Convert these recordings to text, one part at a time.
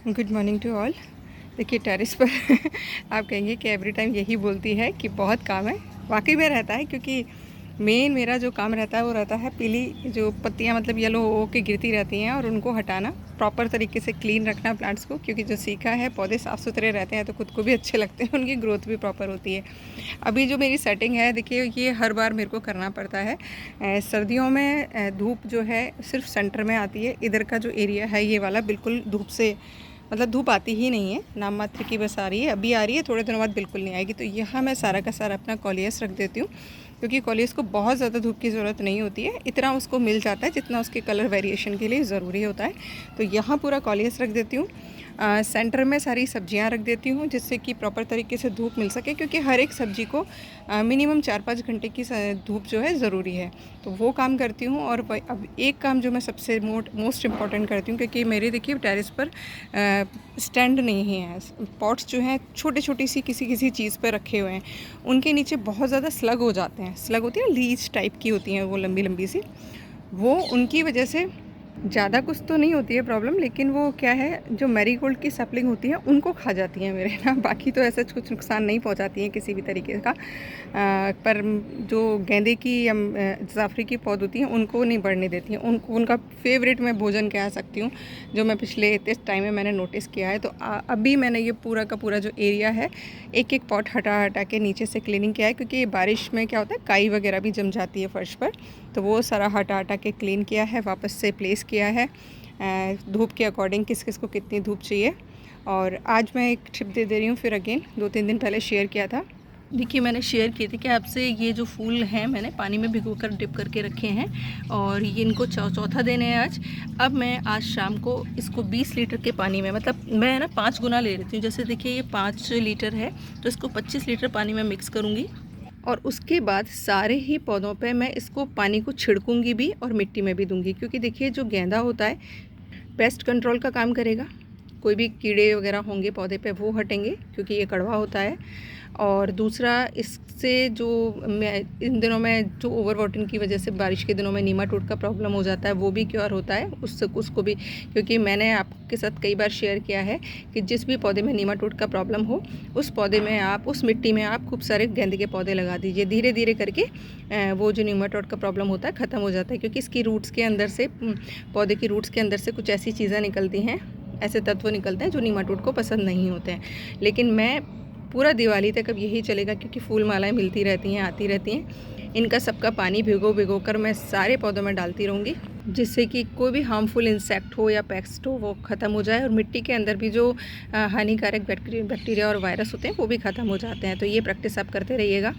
Good morning to all. देखिए terrace पर आप कहेंगे कि एवरी टाइम यही बोलती है कि बहुत काम है। वाकई में रहता है, क्योंकि मेन मेरा जो काम रहता है वो रहता है पीली जो पत्तियां मतलब येलो हो के गिरती रहती हैं और उनको हटाना, प्रॉपर तरीके से क्लीन रखना प्लांट्स को, क्योंकि जो सीखा है पौधे साफ़ सुथरे रहते हैं तो खुद को भी अच्छे लगते हैं, उनकी ग्रोथ भी प्रॉपर होती है। अभी जो मेरी सेटिंग है, देखिए ये हर बार मेरे को करना पड़ता है। सर्दियों में धूप जो है सिर्फ सेंटर में आती है। इधर का जो एरिया है ये वाला बिल्कुल धूप से मतलब धूप आती ही नहीं है, नाम मात्र की बस आ रही है। अभी आ रही है, थोड़े दिनों बाद बिल्कुल नहीं आएगी। तो यहाँ मैं सारा का सारा अपना कॉलियस रख देती हूँ, क्योंकि कॉलियस को बहुत ज़्यादा धूप की ज़रूरत नहीं होती है। इतना उसको मिल जाता है जितना उसके कलर वेरिएशन के लिए ज़रूरी होता है। तो यहाँ पूरा कॉलियस रख देती हूँ। सेंटर में सारी सब्जियां रख देती हूँ, जिससे कि प्रॉपर तरीके से धूप मिल सके, क्योंकि हर एक सब्जी को मिनिमम 4-5 घंटे की धूप जो है ज़रूरी है। तो वो काम करती हूँ। और अब एक काम जो मैं सबसे मोस्ट इम्पॉर्टेंट करती हूँ, क्योंकि मेरे देखिए टेरेस पर स्टैंड नहीं है। पॉट्स जो हैं छोटी छोटी सी किसी किसी चीज़ पर रखे हुए हैं, उनके नीचे बहुत ज़्यादा स्लग हो जाते हैं। स्लग होती है ना, लीच टाइप की होती हैं वो, लंबी लंबी सी। वो उनकी वजह से ज़्यादा कुछ तो नहीं होती है प्रॉब्लम, लेकिन वो क्या है, जो मैरीगोल्ड की सैपलिंग होती है उनको खा जाती हैं मेरे ना। बाकी तो ऐसा कुछ नुकसान नहीं पहुंचाती हैं किसी भी तरीके का। पर जो गेंदे की या जाफरी की पौध होती हैं उनको नहीं बढ़ने देती हैं। उनको उनका फेवरेट मैं भोजन कह सकती हूँ, जो मैं पिछले इस टाइम में मैंने नोटिस किया है। तो अभी मैंने ये पूरा का पूरा जो एरिया है, एक एक पॉट हटा हटा के नीचे से क्लीनिंग किया है, क्योंकि बारिश में क्या होता है, काई वगैरह भी जम जाती है फर्श पर। तो वो सारा हटा हटा के क्लीन किया है, वापस से प्लेस किया है धूप के अकॉर्डिंग, किस किस को कितनी धूप चाहिए। और आज मैं एक टिप दे रही हूँ फिर अगेन, 2-3 दिन पहले शेयर किया था। देखिए मैंने शेयर किए थे कि आपसे ये जो फूल हैं मैंने पानी में भिगोकर डिप करके रखे हैं, और ये इनको चौथा दिन है आज। अब मैं आज शाम को इसको 20 लीटर के पानी में, मतलब मैं ना 5 गुना ले लेती हूँ। जैसे देखिए ये 5 लीटर है, तो इसको 25 लीटर पानी में मिक्स करूँगी। और उसके बाद सारे ही पौधों पे मैं इसको पानी को छिड़कूंगी भी और मिट्टी में भी दूंगी, क्योंकि देखिए जो गेंदा होता है पेस्ट कंट्रोल का काम करेगा। कोई भी कीड़े वगैरह होंगे पौधे पे वो हटेंगे, क्योंकि ये कड़वा होता है। और दूसरा, इससे जो मैं इन दिनों में जो ओवर वाटरिंग की वजह से बारिश के दिनों में नीमाटोड का प्रॉब्लम हो जाता है, वो भी क्योर होता है उसको भी। क्योंकि मैंने आपके साथ कई बार शेयर किया है कि जिस भी पौधे में नीमाटोड का प्रॉब्लम हो, उस पौधे में आप, उस मिट्टी में आप खूब सारे गेंदे के पौधे लगा दीजिए। धीरे धीरे करके वो जो नीमाटोड का प्रॉब्लम होता है ख़त्म हो जाता है, क्योंकि इसकी रूट्स के अंदर से, पौधे की रूट्स के अंदर से कुछ ऐसी चीज़ें निकलती हैं, ऐसे तत्व निकलते हैं जो नीमाटोड को पसंद नहीं होते हैं। लेकिन मैं पूरा दिवाली तक अब यही चलेगा, क्योंकि फूल मालाएँ मिलती रहती हैं, आती रहती हैं। इनका सबका पानी भिगो कर मैं सारे पौधों में डालती रहूँगी, जिससे कि कोई भी हार्मफुल इंसेक्ट हो या पेस्ट हो वो ख़त्म हो जाए, और मिट्टी के अंदर भी जो हानिकारक बैक्टीरिया और वायरस होते हैं वो भी ख़त्म हो जाते हैं। तो ये प्रैक्टिस आप करते रहिएगा।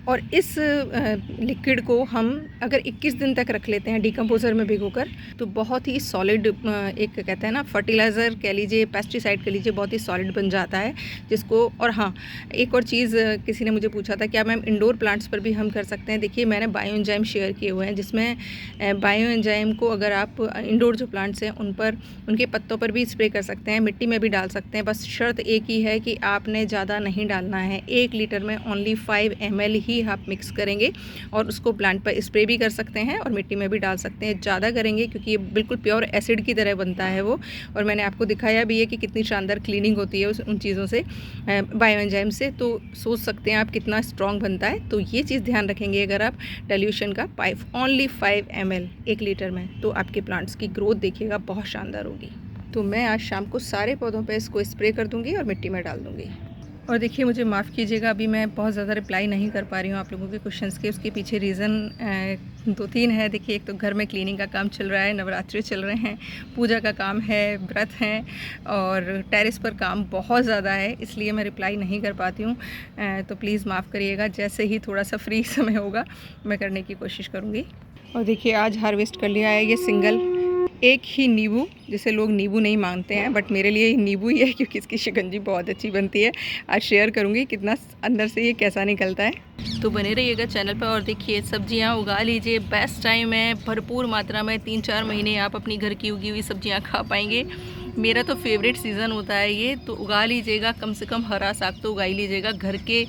और इस लिक्विड को हम अगर 21 दिन तक रख लेते हैं डिकम्पोज़र में भिगोकर, तो बहुत ही सॉलिड, एक कहते हैं ना फर्टिलाइज़र कह लीजिए, पेस्टिसाइड कह लीजिए, बहुत ही सॉलिड बन जाता है जिसको। और हाँ, एक और चीज़ किसी ने मुझे पूछा था, क्या मैम इंडोर प्लांट्स पर भी हम कर सकते हैं? देखिए मैंने बायो एंजाइम शेयर किए हुए हैं, जिसमें बायो एंजाइम को अगर आप इंडोर जो प्लांट्स हैं उन पर, उनके पत्तों पर भी स्प्रे कर सकते हैं, मिट्टी में भी डाल सकते हैं। बस शर्त एक ही है कि आपने ज़्यादा नहीं डालना है। 1 लीटर में ओनली 5 ml ही आप मिक्स करेंगे, और उसको प्लांट पर स्प्रे भी कर सकते हैं और मिट्टी में भी डाल सकते हैं। ज़्यादा करेंगे क्योंकि ये बिल्कुल प्योर एसिड की तरह बनता है वो, और मैंने आपको दिखाया भी है कि कितनी शानदार क्लीनिंग होती है उन चीज़ों से, बायो एंजाइम से। तो सोच सकते हैं आप कितना स्ट्रॉन्ग बनता है। तो ये चीज़ ध्यान रखेंगे अगर आप डाइल्यूशन का ओनली 5 ml 1 लीटर में, तो आपके प्लांट्स की ग्रोथ देखिएगा बहुत शानदार होगी। तो मैं आज शाम को सारे पौधों पर इसको स्प्रे कर दूँगी और मिट्टी में डाल दूँगी। और देखिए मुझे माफ़ कीजिएगा, अभी मैं बहुत ज़्यादा रिप्लाई नहीं कर पा रही हूँ आप लोगों के क्वेश्चंस के। उसके पीछे रीज़न 2-3 है। देखिए एक तो घर में क्लीनिंग का काम चल रहा है, नवरात्रि चल रहे हैं, पूजा का काम है, व्रत हैं, और टेरेस पर काम बहुत ज़्यादा है, इसलिए मैं रिप्लाई नहीं कर पाती हूँ। तो प्लीज़ माफ़ करिएगा। जैसे ही थोड़ा सा फ्री समय होगा मैं करने की कोशिश करूँगी। और देखिए आज हार्वेस्ट कर लिया है ये सिंगल एक ही नींबू, जिसे लोग नींबू नहीं मानते हैं, बट मेरे लिए नींबू ही है, क्योंकि इसकी शिकंजी बहुत अच्छी बनती है। आज शेयर करूँगी कितना अंदर से ये कैसा निकलता है। तो बने रहिएगा चैनल पर। और देखिए सब्जियां उगा लीजिए, बेस्ट टाइम है, भरपूर मात्रा में 3-4 महीने आप अपनी घर की उगी हुई सब्जियां खा पाएंगे। मेरा तो फेवरेट सीज़न होता है ये, तो उगा लीजिएगा। कम से कम हरा साग तो उगा ही लीजिएगा, घर के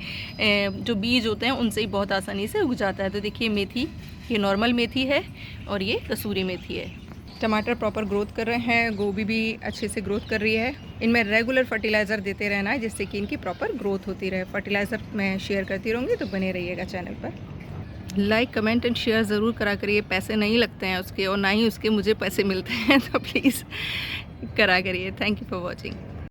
जो बीज होते हैं उनसे ही बहुत आसानी से उग जाता है। तो देखिए मेथी, ये नॉर्मल मेथी है और ये कसूरी मेथी है। टमाटर प्रॉपर ग्रोथ कर रहे हैं, गोभी भी अच्छे से ग्रोथ कर रही है। इनमें रेगुलर फर्टिलाइज़र देते रहना है जिससे कि इनकी प्रॉपर ग्रोथ होती रहे। फर्टिलाइज़र मैं शेयर करती रहूँगी, तो बने रहिएगा चैनल पर। लाइक कमेंट एंड शेयर ज़रूर करा करिए। पैसे नहीं लगते हैं उसके, और ना ही उसके मुझे पैसे मिलते हैं, तो प्लीज़ करा करिए। Thank you for watching.